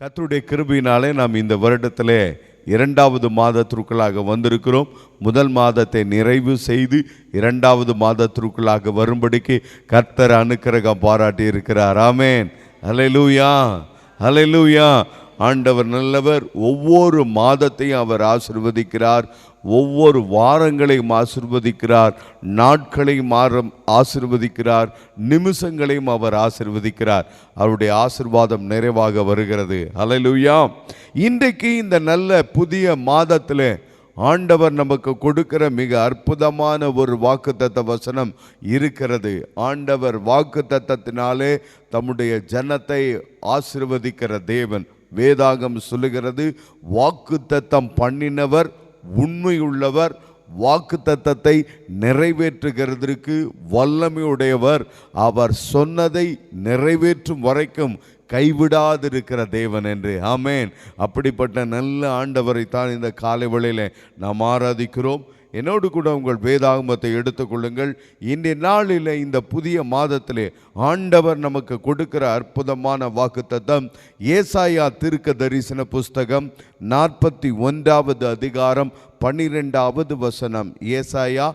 கர்த்தருடைய கிருபையினாலே நாம் இந்த வருடத்திலே இரண்டாவது மாதத்திற்குள்ளாக வந்திருக்கிறோம். முதல் மாதத்தை நிறைவு செய்து இரண்டாவது மாதத்திற்குள்ளாக வரும்படிக்கு கர்த்தர் அனுக்கிரகம் பாராட்டி இருக்கிறார். ஆமென். ஹல்லேலூயா, ஹல்லேலூயா. ஆண்டவர் நல்லவர். ஒவ்வொரு மாதத்தையும் அவர் ஆசீர்வதிக்கிறார், ஒவ்வொரு வாரங்களையும் ஆசீர்வதிக்கிறார், நாட்களையும் ஆசீர்வதிக்கிறார், நிமிஷங்களையும் அவர் ஆசீர்வதிக்கிறார். அவருடைய ஆசீர்வாதம் நிறைவாக வருகிறது. ஹல்லேலூயா. இன்றைக்கு இந்த நல்ல புதிய மாதத்தில் ஆண்டவர் நமக்கு கொடுக்கிற மிக அற்புதமான ஒரு வாக்குத்தத்த வசனம் இருக்கிறது. ஆண்டவர் வாக்குத்தத்தத்தினாலே தம்முடைய ஜனத்தை ஆசீர்வதிக்கிற தேவன். வேதாகம் சொல்லுகிறது, வாக்குத்தத்தம் பண்ணினவர் உண்மையுள்ளவர், வாக்குத்தத்தத்தை நிறைவேற்றுகிறதற்கு வல்லமையுடையவர், அவர் சொன்னதை நிறைவேற்றும் வரைக்கும் கைவிடாதிருக்கிற தேவன் என்று. ஆமென். அப்படிப்பட்ட நல்ல ஆண்டவரை தான் இந்த காலை வேளையிலே நாம் ஆராதிக்கிறோம். என்னோடு கூட உங்கள் வேதாகமத்தை எடுத்துக்கொள்ளுங்கள். இன்றைய நாளில் இந்த புதிய மாதத்திலே ஆண்டவர் நமக்கு கொடுக்கிற அற்புதமான வாக்குத்தத்தம் ஏசாயா தீர்க்க தரிசன புஸ்தகம் 41வது அதிகாரம் 12வது வசனம். ஏசாயா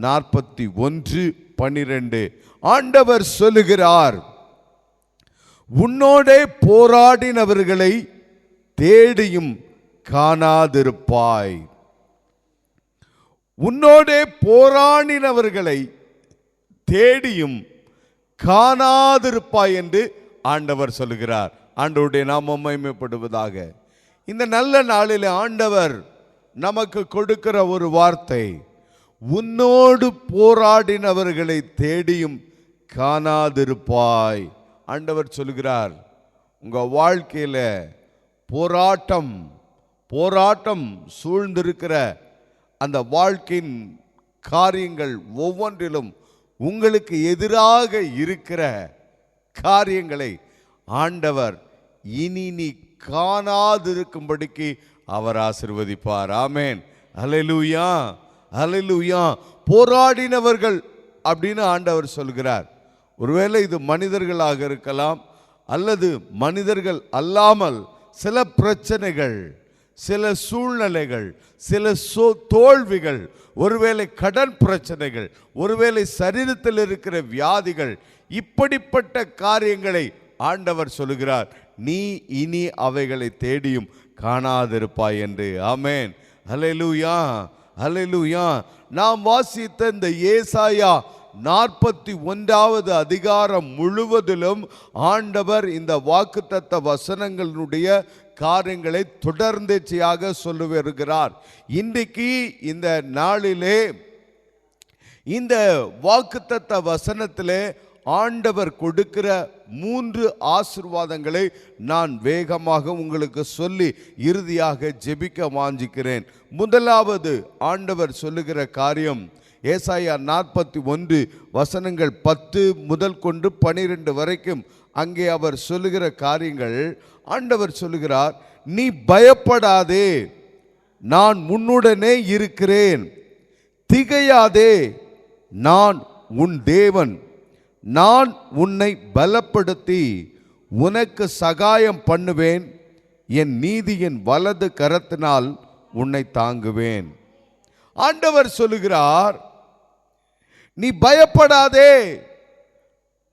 41:12. ஆண்டவர் சொல்லுகிறார், உன்னோடே போராடினவர்களை தேடியும் காணாதிருப்பாய். உன்னோடே போராடினவர்களை தேடியும் காணாதிருப்பாய் என்று ஆண்டவர் சொல்லுகிறார். ஆண்டவருடைய நாமம் மகிமைப்படுவதாக. இந்த நல்ல நாளில் ஆண்டவர் நமக்கு கொடுக்கிற ஒரு வார்த்தை, உன்னோடு போராடினவர்களை தேடியும் காணாதிருப்பாய். ஆண்டவர் சொல்லுகிறார், உங்க வாழ்க்கையில போராட்டம் சூழ்ந்திருக்கிற அந்த வாழ்க்கையின் காரியங்கள் ஒவ்வொன்றிலும் உங்களுக்கு எதிராக இருக்கிற காரியங்களை ஆண்டவர் இனி நீ காணாதிருக்கும்படிக்கு அவர் ஆசீர்வதிப்பார். ஆமென். ஹல்லேலூயா, ஹல்லேலூயா. போராடினவர்கள் அப்படின்னு ஆண்டவர் சொல்கிறார். ஒருவேளை இது மனிதர்களாக இருக்கலாம், அல்லது மனிதர்கள் அல்லாமல் சில பிரச்சனைகள், சில சூழ்நிலைகள், சில தோல்விகள், ஒருவேளை கடன் பிரச்சனைகள், ஒருவேளை சரீரத்தில் இருக்கிற வியாதிகள், இப்படிப்பட்ட காரியங்களை ஆண்டவர் சொல்லுகிறார், நீ இனி அவைகளை தேடியும் காணாதிருப்பாய் என்று. ஆமென். ஹல்லேலூயா, ஹல்லேலூயா. நாம் வாசித்த இந்த ஏசாயா 41வது அதிகாரம் முழுவதிலும் ஆண்டவர் இந்த வாக்குத்தத்த வசனங்களுடைய காரியங்களை தொடர்ந்தேச்சியாக சொல்லி வருகிறார். இன்றைக்கு இந்த நாளிலே இந்த வாக்குத்தத்த வசனத்திலே ஆண்டவர் கொடுக்கிற 3 ஆசீர்வாதங்களை நான் வேகமாக உங்களுக்கு சொல்லி இறுதியாக ஜெபிக்க வாஞ்சிக்கிறேன். முதலாவது ஆண்டவர் சொல்லுகிற காரியம், ஏசாயா 41 வசனங்கள் 10 முதல் கொண்டு 12 வரைக்கும் அங்கே அவர் சொல்லுகிற காரியங்கள். ஆண்டவர் சொல்லுகிறார், நீ பயப்படாதே, நான் உன்னுடனே இருக்கிறேன், திகையாதே, நான் உன் தேவன், நான் உன்னை பலப்படுத்தி உனக்கு சகாயம் பண்ணுவேன், என் நீதியின் வலது கரத்தினால் உன்னை தாங்குவேன். ஆண்டவர் சொல்லுகிறார், நீ பயப்படாதே,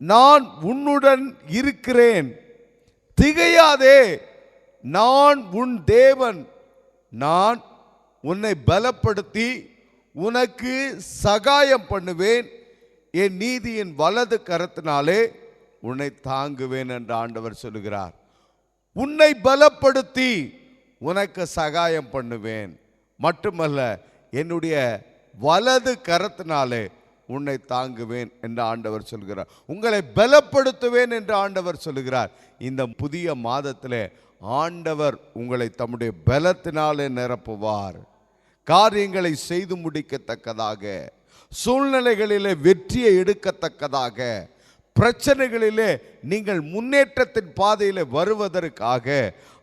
நான் உன்னுடன் இருக்கிறேன், திகையாதே, நான் உன் தேவன், நான் உன்னை பலப்படுத்தி உனக்கு சகாயம் பண்ணுவேன், என் நீதியின் வலது கரத்தினாலே உன்னை தாங்குவேன் என்று ஆண்டவர் சொல்லுகிறார். உன்னை பலப்படுத்தி உனக்கு சகாயம் பண்ணுவேன், மட்டுமல்ல என்னுடைய வலது கரத்தினாலே உன்னை தாங்குவேன் என்று ஆண்டவர் சொல்கிறார். உங்களை பலப்படுத்துவேன் என்று ஆண்டவர் சொல்லுகிறார். இந்த புதிய மாதத்திலே ஆண்டவர் உங்களை தம்முடைய பலத்தினாலே நிரப்புவார். காரியங்களை செய்து முடிக்கத்தக்கதாக, சூழ்நிலைகளிலே வெற்றியை எடுக்கத்தக்கதாக, பிரச்சனைகளிலே நீங்கள் முன்னேற்றத்தின் பாதையிலே வருவதற்காக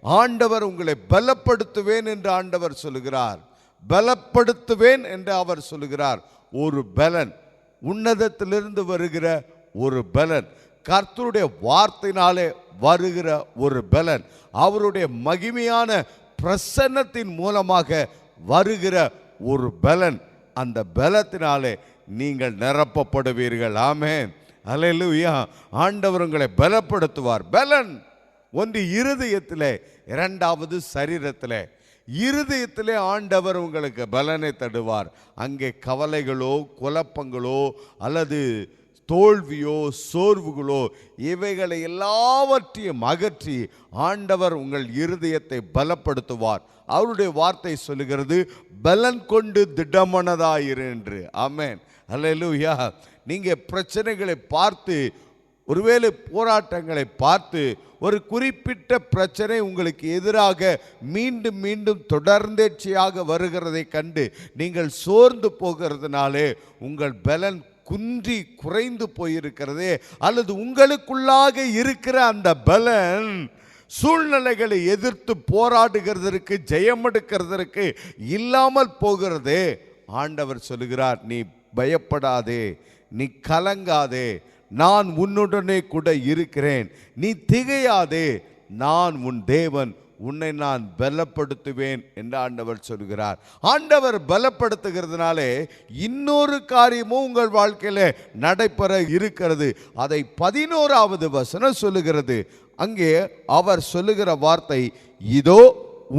ஆண்டவர் உங்களை பலப்படுத்துவேன் என்று ஆண்டவர் சொல்லுகிறார். பலப்படுத்துவேன் என்று அவர் சொல்லுகிறார். ஒரு பலன், உன்னதத்திலிருந்து வருகிற ஒரு பலன், கர்த்தருடைய வார்த்தையினாலே வருகிற ஒரு பலன், அவருடைய மகிமையான பிரசன்னத்தின் மூலமாக வருகிற ஒரு பலன். அந்த பலத்தினாலே நீங்கள் நிரப்பப்படுவீர்கள். ஆமென், அல்லேலூயா. ஆண்டவர் உங்களை பலப்படுத்துவார். பலன் ஒன்று இருதயத்திலே, இரண்டாவது சரீரத்திலே. இருதயத்திலே ஆண்டவர் உங்களுக்கு பலனை தருவார். அங்கே கவலைகளோ குழப்பங்களோ அல்லது தோல்வியோ சோர்வுகளோ இவைகளை எல்லாவற்றையும் அகற்றி ஆண்டவர் உங்கள் இருதயத்தை பலப்படுத்துவார். அவருடைய வார்த்தை சொல்லுகிறது, பலன் கொண்டு திடமனதாயிரு என்று. ஆமென், அல்லேலூயா. நீங்கள் பிரச்சனைகளை பார்த்து, ஒருவேளை போராட்டங்களை பார்த்து, ஒரு குறிப்பிட்ட பிரச்சனை உங்களுக்கு எதிராக மீண்டும் மீண்டும் தொடர்ந்தேர்ச்சியாக வருகிறதை கண்டு நீங்கள் சோர்ந்து போகிறதுனாலே உங்கள் பலன் குன்றி குறைந்து போயிருக்கிறதே, அல்லது உங்களுக்குள்ளாக இருக்கிற அந்த பலன் சூழ்நிலைகளை எதிர்த்து போராடுகிறதற்கு, ஜெயமெடுக்கிறதற்கு இல்லாமல் போகிறதே. ஆண்டவர் சொல்லுகிறார், நீ பயப்படாதே, நீ கலங்காதே, நான் உன்னுடனே கூட இருக்கிறேன், நீ திகையாதே, நான் உன் தேவன், உன்னை நான் பலப்படுத்துவேன் என்று ஆண்டவர் சொல்கிறார். ஆண்டவர் பலப்படுத்துகிறதுனாலே இன்னொரு காரியமும் உங்கள் வாழ்க்கையில நடைபெற இருக்கிறது. அதை 11வது வசனம் சொல்லுகிறது. அங்கே அவர் சொல்லுகிற வார்த்தை, இதோ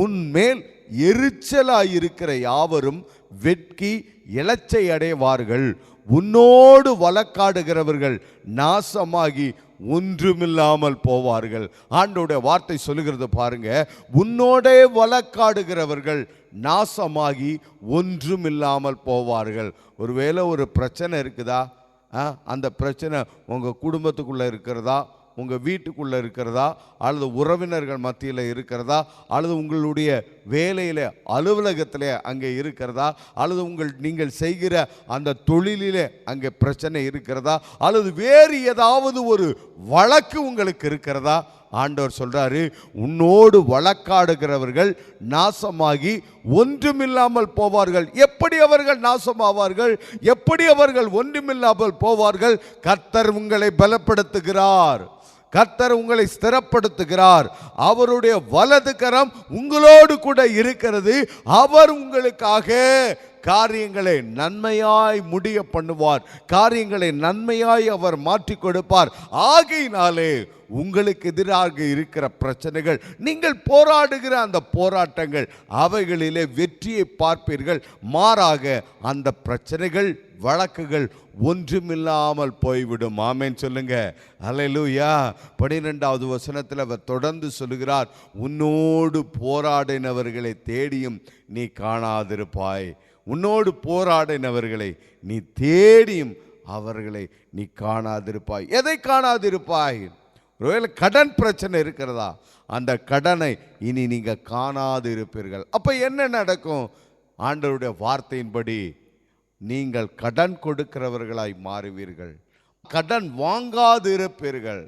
உன்மேல் எரிச்சலாயிருக்கிற யாவரும் வெட்கி இலச்சை அடைவார்கள், உன்னோடு வழக்காடுகிறவர்கள் நாசமாகி ஒன்றுமில்லாமல் போவார்கள். ஆண்டவருடைய வார்த்தை சொல்லுகிறது பாருங்க, உன்னோடே வழக்காடுகிறவர்கள் நாசமாகி ஒன்றுமில்லாமல் போவார்கள். ஒருவேளை ஒரு பிரச்சனை இருக்குதா, அந்த பிரச்சனை உங்கள் குடும்பத்துக்குள்ளே இருக்கிறதா, உங்கள் வீட்டுக்குள்ளே இருக்கிறதா, அல்லது உறவினர்கள் மத்தியில் இருக்கிறதா, அல்லது உங்களுடைய வேலையில் அலுவலகத்தில் அங்கே இருக்கிறதா, அல்லது நீங்கள் செய்கிற அந்த தொழிலில் அங்கே பிரச்சனை இருக்கிறதா, அல்லது வேறு ஏதாவது ஒரு வழக்கு உங்களுக்கு இருக்கிறதா, ஆண்டவர் சொல்றாரு, உன்னோடு வழக்காடுகிறவர்கள் நாசமாகி ஒன்றுமில்லாமல் போவார்கள். எப்படி அவர்கள் நாசமாவார்கள்? எப்படி அவர்கள் ஒன்றுமில்லாமல் போவார்கள்? கர்த்தர் உங்களை பலப்படுத்துகிறார், கர்த்தர் உங்களை ஸ்திரப்படுத்துகிறார், அவருடைய வலது கரம் உங்களோடு கூட இருக்கிறது. அவர் உங்களுக்காக காரியங்களை நன்மையாய் முடிய பண்ணுவார், காரியங்களை நன்மையாய் அவர் மாற்றி கொடுப்பார். ஆகையினாலே உங்களுக்கு எதிராக இருக்கிற பிரச்சனைகள், நீங்கள் போராடுகிற அந்த போராட்டங்கள், அவைகளிலே வெற்றியை பார்ப்பீர்கள். மாறாக அந்த பிரச்சனைகள், வழக்குகள் ஒன்றுமில்லாமல் போய்விடும். ஆமென் சொல்லுங்க, அல்லேலூயா. 12வது வசனத்தில் அவர் தொடர்ந்து சொல்லுகிறார், உன்னோடு போராடினவர்களை தேடியும் நீ காணாதிருப்பாய். உன்னோடு போராடினவர்களை நீ தேடியும் அவர்களை நீ காணாதிருப்பாய். எதை காணாதிருப்பாய்? ஒருவேளை கடன் பிரச்சனை இருக்கிறதா, அந்த கடனை இனி நீங்கள் காணாது இருப்பீர்கள். அப்போ என்ன நடக்கும்? ஆண்டவருடைய வார்த்தையின்படி நீங்கள் கடன் கொடுக்கிறவர்களாய் மாறுவீர்கள், கடன் வாங்காது இருப்பீர்கள்.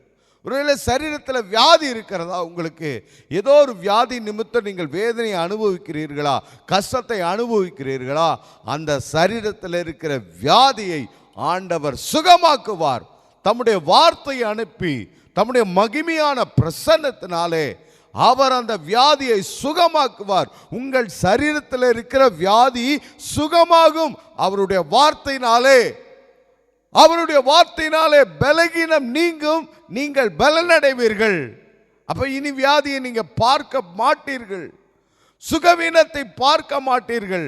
ஒருவேளை சரீரத்தில் வியாதி இருக்கிறதா, உங்களுக்கு ஏதோ ஒரு வியாதி நிமித்தம் நீங்கள் வேதனை அனுபவிக்கிறீர்களா, கஷ்டத்தை அனுபவிக்கிறீர்களா, அந்த சரீரத்தில் இருக்கிற வியாதியை ஆண்டவர் சுகமாக்குவார். தம்முடைய வார்த்தையை அனுப்பி தம்முடைய மகிமையான பிரசன்னத்தினாலே அவர் அந்த வியாதியை சுகமாக்குவார். உங்கள் சரீரத்தில் இருக்கிற வியாதி சுகமாகும் அவருடைய வார்த்தையினாலே. அவருடைய வார்த்தையினாலே பலகீனம் நீங்கும், நீங்கள் பலனடைவீர்கள். அப்ப இனி வியாதியை நீங்க பார்க்க மாட்டீர்கள், சுகவீனத்தை பார்க்க மாட்டீர்கள்,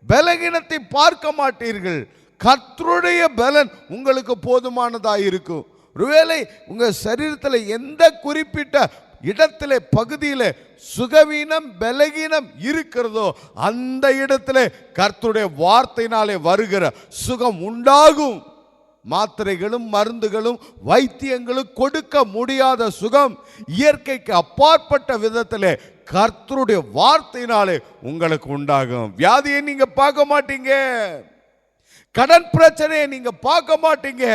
பலகீனத்தை பார்க்க மாட்டீர்கள். கர்த்தருடைய பலன் உங்களுக்கு போதுமானதாக இருக்கும். ஒருவேளை உங்க சரீரத்தில் எந்த குறிப்பிட்ட இடத்துல பகுதியில் சுகவீனம் பலகீனம் இருக்கிறதோ அந்த இடத்துல கர்த்தருடைய வார்த்தையினாலே வருகிற சுகம் உண்டாகும். மாத்திரைகளும் மருந்துகளும் வைத்தியங்களும் கொடுக்க முடியாத சுகம் இயற்கைக்கு அப்பாற்பட்ட விதத்தில் கர்த்தருடைய வார்த்தையினாலே உங்களுக்கு உண்டாகும். வியாதியை நீங்க பார்க்க மாட்டீங்க, கடன் பிரச்சனையை நீங்க பார்க்க மாட்டீங்க.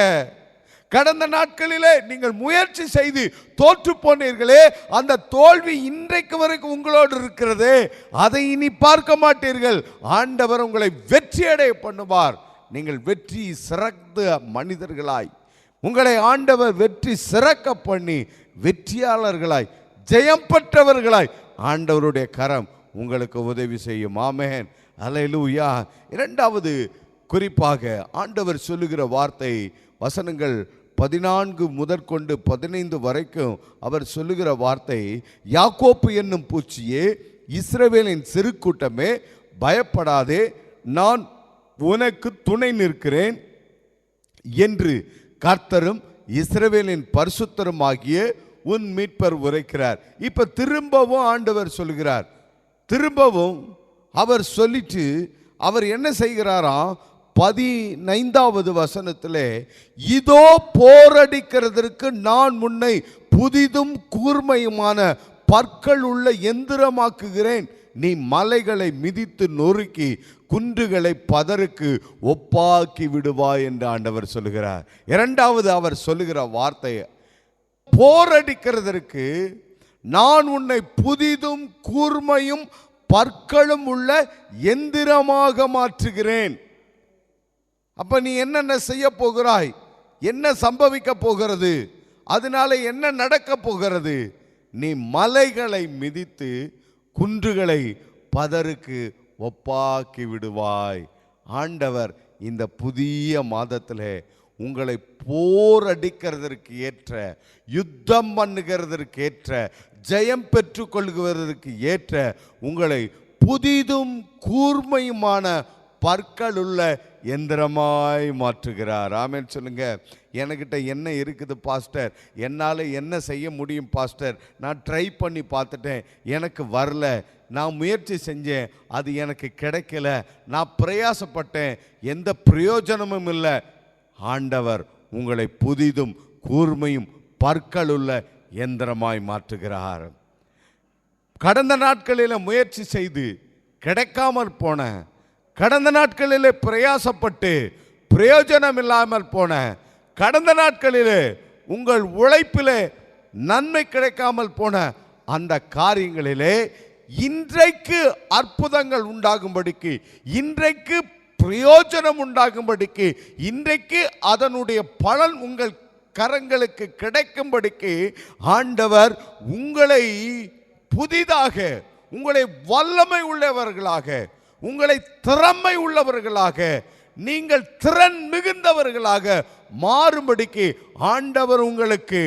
கடந்த நாட்களிலே நீங்கள் முயற்சி செய்து தோற்று போனீர்களே, அந்த தோல்வி இன்றைக்கு வரைக்கும் உங்களோடு இருக்கிறது, அதை இனி பார்க்க மாட்டீர்கள். ஆண்டவர் உங்களை வெற்றி அடைய பண்ணுவார். நீங்கள் வெற்றி சிறந்த மனிதர்களாய், உங்களை ஆண்டவர் வெற்றி சிறக்க பண்ணி வெற்றியாளர்களாய் ஜெயம் பெற்றவர்களாய் ஆண்டவருடைய கரம் உங்களுக்கு உதவி செய்யும். ஆமென், அல்லேலூயா. இரண்டாவது குறிப்பாக ஆண்டவர் சொல்லுகிற வார்த்தை, வசனங்கள் 14 முதற்கொண்டு 15 வரைக்கும் அவர் சொல்லுகிற வார்த்தை, யாக்கோப்பு என்னும் பூச்சியே, இஸ்ரவேலின் சிறு கூட்டமே, பயப்படாதே, நான் உனக்கு துணை நிற்கிறேன் என்று கர்த்தரும் இஸ்ரவேலின் பரிசுத்தரும் ஆகிய உன் மீட்பர் உரைக்கிறார். இப்ப திரும்பவும் ஆண்டவர் சொல்கிறார். திரும்பவும் அவர் சொல்லிட்டு அவர் என்ன செய்கிறாராம், 15வது வசனத்திலே, இதோ போரடிக்கிறதற்கு நான் உன்னை புதிதும் கூர்மையுமான பற்கள் உள்ள எந்திரமாக்குகிறேன், நீ மலைகளை மிதித்து நொறுக்கி குன்றுகளை பதருக்கு ஒப்பாக்கி விடுவாய் என்று ஆண்டவர் சொல்லுகிறார். இரண்டாவது அவர் சொல்லுகிற வார்த்தை, போரடிக்கிறதற்கு நான் உன்னை புதிதும் கூர்மையும் பற்களும் உள்ள எந்திரமாக மாற்றுகிறேன். அப்ப நீ என்னென்ன செய்ய போகிறாய், என்ன சம்பவிக்க போகிறது, அதனால என்ன நடக்க போகிறது, நீ மலைகளை மிதித்து குன்றுகளை பதருக்கு ஒப்பாக்கி விடுவாய். ஆண்டவர் இந்த புதிய மாதத்திலே உங்களை போரடிக்கிறதற்கு ஏற்ற, யுத்தம் பண்ணுகிறதற்கு ஏற்ற, ஜெயம் பெற்றுக்கொள்கிறதற்கு ஏற்ற உங்களை புதிதும் கூர்மையுமான பற்களுள்ள எந்திரமாய் மாற்றுகிறார். ஆமென் சொல்லுங்க. என்கிட்ட என்ன இருக்குது பாஸ்டர், என்னால் என்ன செய்ய முடியும் பாஸ்டர், நான் ட்ரை பண்ணி பார்த்துட்டேன், எனக்கு வரல, நான் முயற்சி செஞ்சேன், அது எனக்கு கிடைக்கல, நான் பிரயாசப்பட்டேன், எந்த பிரயோஜனமும் இல்லை. ஆண்டவர் உங்களை புதிதும் கூர்மையும் பற்களுள்ள எந்திரமாய் மாற்றுகிறார். கடந்த நாட்களில் முயற்சி செய்து கிடைக்காமல் போன, கடந்த நாட்களில் பிரயாசப்பட்டு பிரயோஜனம் இல்லாமல் போன, கடந்த நாட்களில் உங்கள் உழைப்பிலே நன்மை கிடைக்காமல் போன அந்த காரியங்களிலே இன்றைக்கு அற்புதங்கள் உண்டாகும்படிக்கு, இன்றைக்கு பிரயோஜனம் உண்டாகும்படிக்கு, இன்றைக்கு அதனுடைய பலன் உங்கள் கரங்களுக்கு கிடைக்கும்படிக்கு ஆண்டவர் உங்களை புதிதாக, உங்களை வல்லமை உள்ளவர்களாக, உங்களை திறமை உள்ளவர்களாக, நீங்கள் திறன் மிகுந்தவர்களாக மாறும்படிக்கு ஆண்டவர் உங்களுக்கு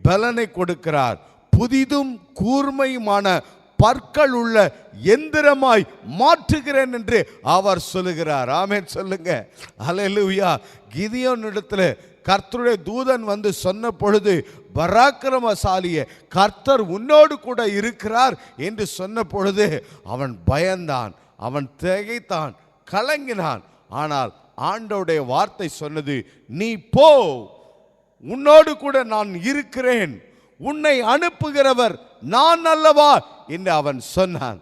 பலனை கொடுக்கிறார். புதிதும் கூர்மையுமான பற்கள் உள்ள எந்திரமாய் மாற்றுகிறேன் என்று அவர் சொல்லுகிறார். ஆமென் சொல்லுங்க, அல்லேலூயா. கிதியோன் இடத்துல கர்த்தருடைய தூதன் வந்து சொன்ன பொழுது, பராக்கிரமசாலியே, கர்த்தர் உன்னோடு கூட இருக்கிறார் என்று சொன்ன பொழுது அவன் பயந்தான், அவன் திகைத்தான், கலங்கினான். ஆனால் ஆண்டவருடைய வார்த்தை சொன்னது, நீ போ, உன்னோடு கூட நான் இருக்கிறேன், உன்னை அனுப்புகிறவர் நான் அல்லவா என்று அவன் சொன்னான்.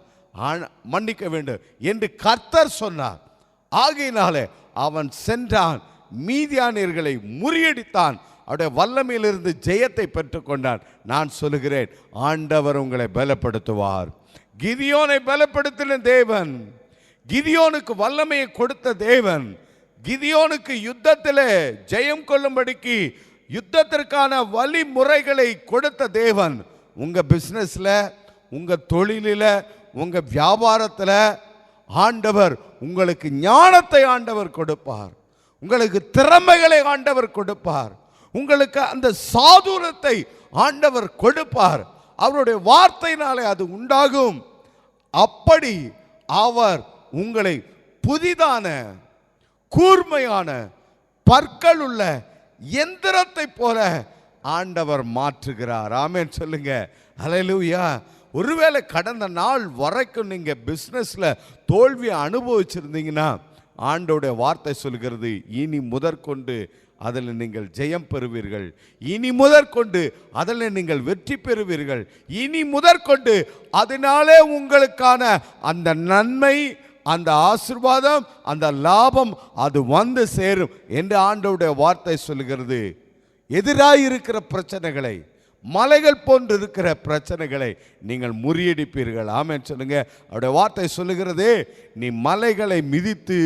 மன்னிக்க வேண்டும் என்று கர்த்தர் சொன்னார். ஆகையினாலே அவன் சென்றான், மீதியானியர்களை முறியடித்தான், அவருடைய வல்லமையிலிருந்து ஜெயத்தை பெற்றுக்கொண்டான். நான் சொல்லுகிறேன், ஆண்டவர் உங்களை பலப்படுத்துவார். கிதியோனை பலப்படுத்தின தேவன், கிதியோனுக்கு வல்லமையை கொடுத்த தேவன், கிதியோனுக்கு யுத்தத்தில் ஜெயம் கொள்ளும்படிக்கு யுத்தத்திற்கான வழிமுறைகளை கொடுத்த தேவன், உங்க பிசினஸ்ல, உங்க தொழிலில், உங்க வியாபாரத்தில் ஆண்டவர் உங்களுக்கு ஞானத்தை ஆண்டவர் கொடுப்பார், உங்களுக்கு திறமைகளை ஆண்டவர் கொடுப்பார், உங்களுக்கு அந்த சாதுரத்தை ஆண்டவர் கொடுப்பார். அவருடைய வார்த்தையினாலே அது உண்டாகும். அப்படி அவர் உங்களை புதிதான கூர்மையான பற்கள் உள்ள எந்திரத்தை போல ஆண்டவர் மாற்றுகிறார். ஆமென் சொல்லுங்க, அல்லேலூயா. ஒருவேளை கடந்த நாள் வரைக்கும் நீங்க பிசினஸ்ல தோல்வியை அனுபவிச்சிருந்தீங்கன்னா, ஆண்டவருடைய வார்த்தை சொல்கிறது, இனி முதற்கொண்டு அதில் நீங்கள் ஜெயம் பெறுவீர்கள், இனி முதற்கொண்டு அதில் நீங்கள் வெற்றி பெறுவீர்கள், இனி முதற்கொண்டு அதனாலே உங்களுக்கான அந்த நன்மை, அந்த ஆசீர்வாதம், அந்த லாபம் அது வந்து சேரும் என்று ஆண்டவருடைய வார்த்தை சொல்கிறது. எதிராக இருக்கிற பிரச்சனைகளை, மலைகள் போன்று இருக்கிற பிரச்சனைகளை நீங்கள் முறியடிப்பீர்கள். ஆமென் சொல்லுங்க. அவருடைய வார்த்தை சொல்லுகிறது, நீ மலைகளை மிதித்து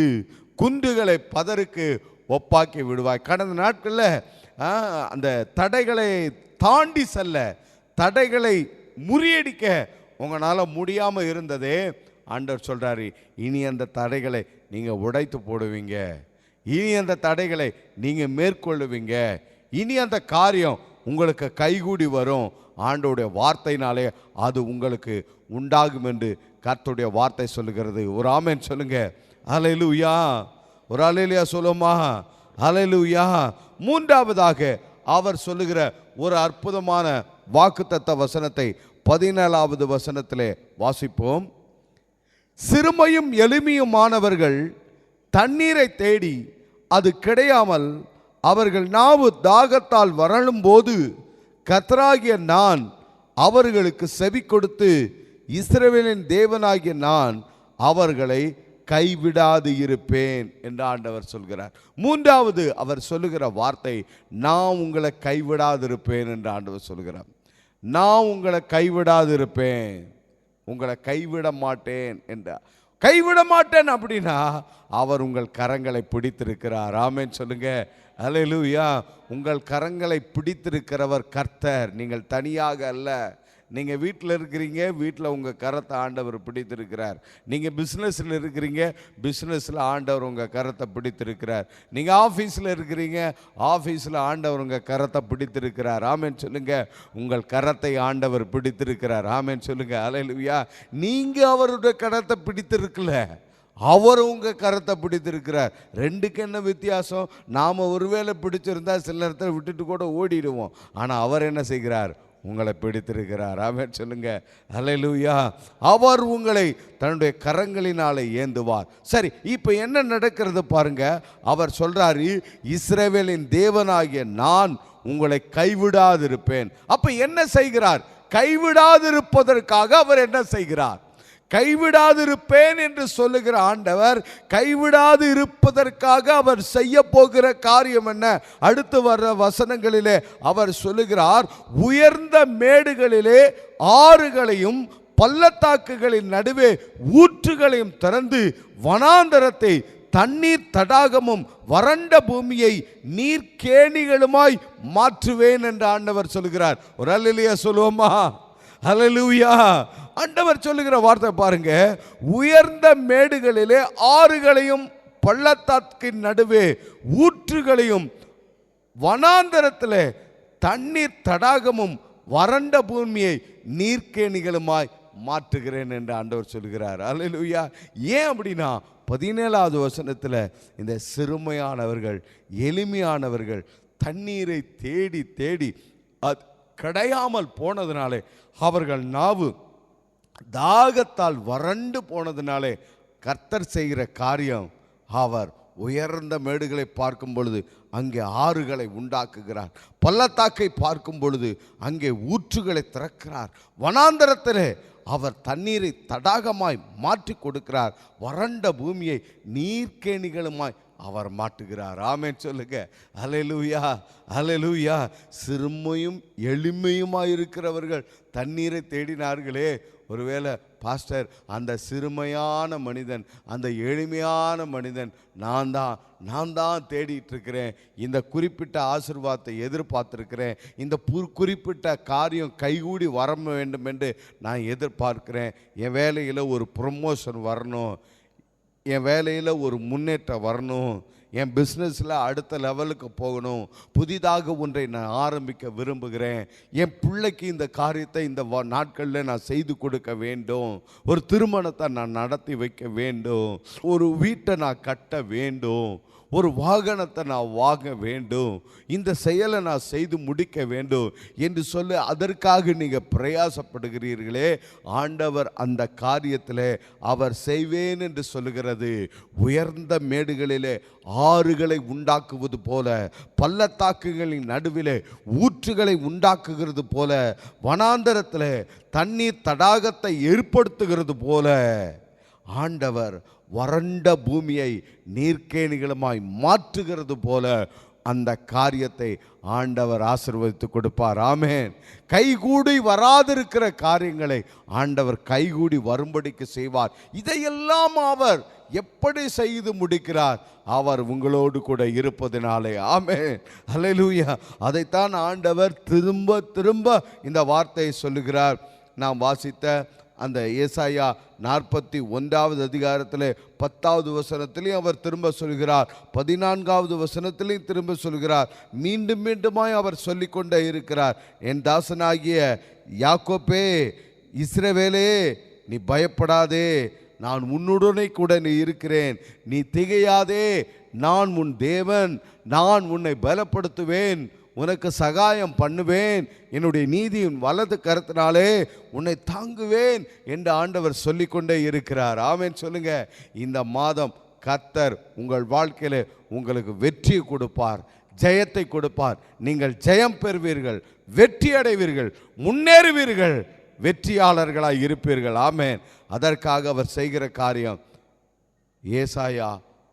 குன்றுகளை பதருக்கு ஒப்பாக்கி விடுவாய். கடந்த நாட்களில் அந்த தடைகளை தாண்டி செல்ல, தடைகளை முறியடிக்க உங்களால் முடியாமல் இருந்ததே, ஆண்டவர் சொல்கிறாரு, இனி அந்த தடைகளை நீங்கள் உடைத்து போடுவீங்க, இனி அந்த தடைகளை நீங்கள் மேற்கொள்ளுவீங்க, இனி அந்த காரியம் உங்களுக்கு கைகூடி வரும். ஆண்டவருடைய வார்த்தையினாலே அது உங்களுக்கு உண்டாகும் என்று கர்த்தருடைய வார்த்தை சொல்லுகிறது. ஒரு ஆமென் சொல்லுங்க. ஹல்லேலூயா. ஒரு ஹல்லேலூயா சொல்லுமா. ஹல்லேலூயா. மூன்றாவதாக அவர் சொல்லுகிற ஒரு அற்புதமான வாக்குத்தத்த வசனத்தை 17வது வசனத்திலே வாசிப்போம். சிறுமையும் எளிமையுமானவர்கள் தண்ணீரை தேடி அது கிடையாமல் அவர்கள் நாவு தாகத்தால் வறளும் போது கர்த்தராகிய நான் அவர்களுக்கு செவி கொடுத்து இஸ்ரவேலின் தேவனாகிய நான் அவர்களை கைவிடாது இருப்பேன் என்று ஆண்டவர் சொல்கிறார். மூன்றாவது அவர் சொல்லுகிற வார்த்தை, நான் உங்களை கைவிடாது இருப்பேன் என்று ஆண்டவர் சொல்கிறார். நான் உங்களை கைவிடாது இருப்பேன், உங்களை கைவிட மாட்டேன் என்றார். கைவிட மாட்டேன் அப்படின்னா அவர் உங்கள் கரங்களை பிடித்திருக்கிறார். ஆமென் சொல்லுங்க. ஹல்லேலூயா. உங்கள் கரங்களை பிடித்திருக்கிறவர் கர்த்தர், நீங்கள் தனியாக அல்ல. நீங்கள் வீட்டில் இருக்கிறீங்க, வீட்டில் உங்கள் கரத்தை ஆண்டவர் பிடித்திருக்கிறார். நீங்கள் பிஸ்னஸில் இருக்கிறீங்க, பிஸ்னஸில் ஆண்டவர் உங்கள் கரத்தை பிடித்திருக்கிறார். நீங்கள் ஆஃபீஸில் இருக்கிறீங்க, ஆஃபீஸில் ஆண்டவர் உங்கள் கரத்தை பிடித்திருக்கிறார். ஆமென் சொல்லுங்க. உங்கள் கரத்தை ஆண்டவர் பிடித்திருக்கிறார். ஆமென் சொல்லுங்க. ஹல்லேலூயா. நீங்கள் அவருடைய கரத்தை பிடித்திருக்கல, அவர் உங்கள் கரத்தை பிடித்திருக்கிறார். ரெண்டுக்கு என்ன வித்தியாசம்? நாம் ஒருவேளை பிடிச்சிருந்தா சில நேரத்தில் விட்டுட்டு கூட ஓடிடுவோம். ஆனால் அவர் என்ன செய்கிறார்? உங்களை பிடித்திருக்கிறார். ஆமென் சொல்லுங்க. ஹல்லேலூயா. அவர் உங்களை தன்னுடைய கரங்களினாலே ஏந்துவார். சரி, இப்போ என்ன நடக்கிறது பாருங்க. அவர் சொல்றாரு, இஸ்ரவேலின் தேவனாகிய நான் உங்களை கைவிடாதிருப்பேன். அப்ப என்ன செய்கிறார்? கைவிடாதிருப்பதற்காக அவர் என்ன செய்கிறார்? கைவிடாதிருப்பேன் என்று சொல்லுகிற ஆண்டவர் கைவிடாது இருப்பதற்காக அவர் செய்ய போகிற காரியம் என்ன? அடுத்து வர்ற வசனங்களிலே அவர் சொல்லுகிறார், உயர்ந்த மேடுகளிலே ஆறுகளையும் பள்ளத்தாக்குகளின் நடுவே ஊற்றுகளையும் திறந்து வனாந்தரத்தை தண்ணீர் தடாகமும் வறண்ட பூமியை நீர்க்கேணிகளுமாய் மாற்றுவேன் என்று ஆண்டவர் சொல்லுகிறார். ஒரு அல்லேலூயா சொல்லுவோமா? ஹல்லேலூயா. ஆண்டவர் சொல்லுகிற வார்த்தை பாருங்க, உயர்ந்த மேடுகளிலே ஆறுகளையும் பள்ளத்தாக்கின் நடுவே ஊற்றுகளையும் வனாந்தரத்திலே தண்ணீர் தடாகமும் வறண்ட பூமியை நீர்க்கேணிகளுமாய் மாற்றுகிறேன் என்று ஆண்டவர் சொல்கிறார். ஹல்லேலூயா. ஏன் அப்படின்னா 17வது வசனத்தில் இந்த சிறுமையானவர்கள், எளிமையானவர்கள் தண்ணீரை தேடி தேடி அது கிடையாமல் போனதுனாலே, அவர்கள் நாவு தாகத்தால் வறண்டு போனதுனாலே கர்த்தர் செய்கிற காரியம், அவர் உயர்ந்த மேடுகளை பார்க்கும் பொழுது அங்கே ஆறுகளை உண்டாக்குகிறார், பள்ளத்தாக்கை பார்க்கும் பொழுது அங்கே ஊற்றுகளை திறக்கிறார், வனாந்தரத்திலே அவர் தண்ணீரை தடாகமாய் மாற்றி கொடுக்கிறார், வறண்ட பூமியை நீர்க்கேணிகளுமாய் அவர் மாட்டுகிறார். ஆமென் சொல்லுங்க. ஹல்லேலூயா. ஹல்லேலூயா. சிறுமையும் எளிமையுமாய் இருக்கிறவர்கள் தண்ணீரை தேடினார்களே, ஒருவேளை பாஸ்டர் அந்த சிறுமையான மனிதன், அந்த எளிமையான மனிதன் நான் தான் தேடிட்டு இருக்கிறேன், இந்த குறிப்பிட்ட ஆசீர்வாதத்தை எதிர்பார்த்துருக்கிறேன், இந்த குறிப்பிட்ட காரியம் கைகூடி வர வேண்டும் என்று நான் எதிர்பார்க்கிறேன், என் வேலையில் ஒரு ப்ரொமோஷன் வரணும், என் வேலையில் ஒரு முன்னேற்றம் வரணும், என் பிஸ்னஸில் அடுத்த லெவலுக்கு போகணும், புதிதாக ஒன்றை நான் ஆரம்பிக்க விரும்புகிறேன், என் பிள்ளைக்கு இந்த காரியத்தை இந்த நாட்களில் நான் செய்து கொடுக்க வேண்டும், ஒரு திருமணத்தை நான் நடத்தி வைக்க வேண்டும், ஒரு வீட்டை நான் கட்ட வேண்டும், ஒரு வாகனத்தை நான் வாங்க வேண்டும், இந்த செயலை நான் செய்து முடிக்க வேண்டும் என்று சொல்லி அதற்காக நீங்கள் பிரயாசப்படுகிறீர்களே, ஆண்டவர் அந்த காரியத்தில் அவர் செய்வேன் என்று சொல்லுகிறது. உயர்ந்த மேடுகளிலே ஆறுகளை உண்டாக்குவது போல, பள்ளத்தாக்குகளின் நடுவிலே ஊற்றுகளை உண்டாக்குகிறது போல, வனாந்தரத்தில் தண்ணீர் தடாகத்தை ஏற்படுத்துகிறது போல, ஆண்டவர் வறண்ட பூமியை நீர்க்கேணிகளுமாய் மாற்றுகிறது போல அந்த காரியத்தை ஆண்டவர் ஆசீர்வதித்து கொடுப்பார். ஆமென். கைகூடி வராதிருக்கிற காரியங்களை ஆண்டவர் கைகூடி வரும்படிக்கு செய்வார். இதையெல்லாம் அவர் எப்படி செய்து முடிக்கிறார்? அவர் உங்களோடு கூட இருப்பதினாலே. ஆமென், அல்லேலூயா. அதைத்தான் ஆண்டவர் திரும்ப திரும்ப இந்த வார்த்தையை சொல்லுகிறார். நாம் வாசித்த அந்த ஏசாயா 41வது அதிகாரத்தில் 10வது வசனத்திலையும் அவர் திரும்ப சொல்கிறார், 14வது வசனத்திலையும் திரும்ப சொல்கிறார். மீண்டும் மீண்டுமாய் அவர் சொல்லிக்கொண்டே இருக்கிறார். என் தாசனாகிய யாக்கோப்பே, இஸ்ரவேலே, நீ பயப்படாதே, நான் உன்னுடனே கூட நீ இருக்கிறேன், நீ திகையாதே, நான் உன் தேவன், நான் உன்னை பலப்படுத்துவேன், உனக்கு சகாயம் பண்ணுவேன், என்னுடைய நீதியின் வலது கரத்தினாலே உன்னை தாங்குவேன் என்று ஆண்டவர் சொல்லிக்கொண்டே இருக்கிறார். ஆமென் சொல்லுங்க. இந்த மாதம் கர்த்தர் உங்கள் வாழ்க்கையில் உங்களுக்கு வெற்றியை கொடுப்பார், ஜெயத்தை கொடுப்பார். நீங்கள் ஜெயம் பெறுவீர்கள், வெற்றி அடைவீர்கள், முன்னேறுவீர்கள், வெற்றியாளர்களாய் இருப்பீர்கள். ஆமென். அதற்காக அவர் செய்கிற காரியம் ஏசாயா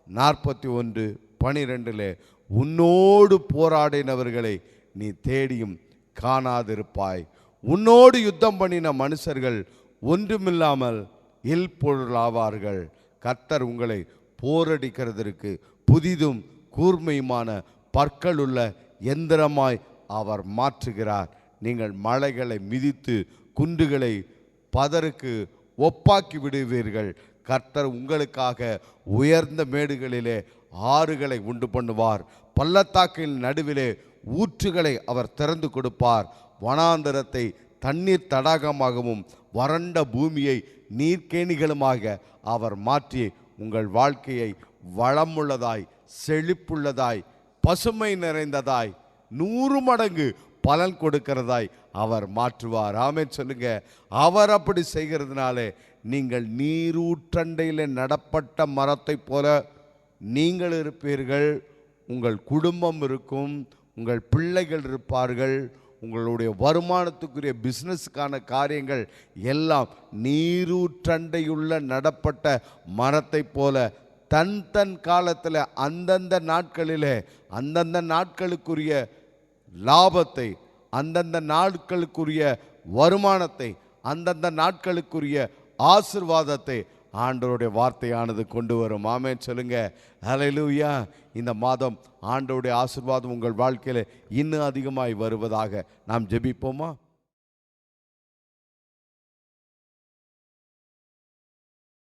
41:12 உன்னோடு போராடினவர்களை நீ தேடியும் காணாதிருப்பாய், உன்னோடு யுத்தம் பண்ணின மனுஷர்கள் ஒன்றுமில்லாமல் இல்பொருளாவார்கள். கர்த்தர் உங்களை போரடிக்கிறதற்கு புதிதும் கூர்மையுமான பற்களுள்ள எந்திரமாய் அவர் மாற்றுகிறார். நீங்கள் மலைகளை மிதித்து குன்றுகளை பதருக்கு ஒப்பாக்கி விடுவீர்கள். கர்த்தர் உங்களுக்காக உயர்ந்த மேடுகளிலே ஆறுகளை உண்டு பண்ணுவார், பள்ளத்தாக்கின் நடுவிலே ஊற்றுகளை அவர் திறந்து கொடுப்பார். வனாந்தரத்தை தண்ணீர் தடாகமாகவும் வறண்ட பூமியை நீர்க்கேணிகளுமாக அவர் மாற்றி உங்கள் வாழ்க்கையை வளமுள்ளதாய், செழிப்புள்ளதாய், பசுமை நிறைந்ததாய், 100 மடங்கு பலன் கொடுக்கிறதாய் அவர் மாற்றுவார். ஆமென் சொல்லுங்க. அவர் அப்படி செய்கிறதுனாலே நீங்கள் நீரூற்றண்டையில் நடப்பட்ட மரத்தை போல நீங்கள் இருப்பீர்கள், உங்கள் குடும்பம் இருக்கும், உங்கள் பிள்ளைகள் இருப்பார்கள், உங்களுடைய வருமானத்துக்குரிய பிஸ்னஸுக்கான காரியங்கள் எல்லாம் நீரூற்றண்டையுள்ள நடப்பட்ட மரத்தை போல தன் தன் காலத்தில் அந்தந்த நாட்களிலே அந்தந்த நாட்களுக்குரிய லாபத்தை, அந்தந்த நாட்களுக்குரிய வருமானத்தை, அந்தந்த நாட்களுக்குரிய ஆசீர்வாதத்தை ஆண்டவருடைய வார்த்தையானது கொண்டு வரும். ஆமென் சொல்லுங்க. ஹல்லேலூயா. இந்த மாதம் ஆண்டவருடைய ஆசீர்வாதம் உங்கள் வாழ்க்கையில் இன்னும் அதிகமாய் வருவதாக நாம் ஜெபிப்போமா?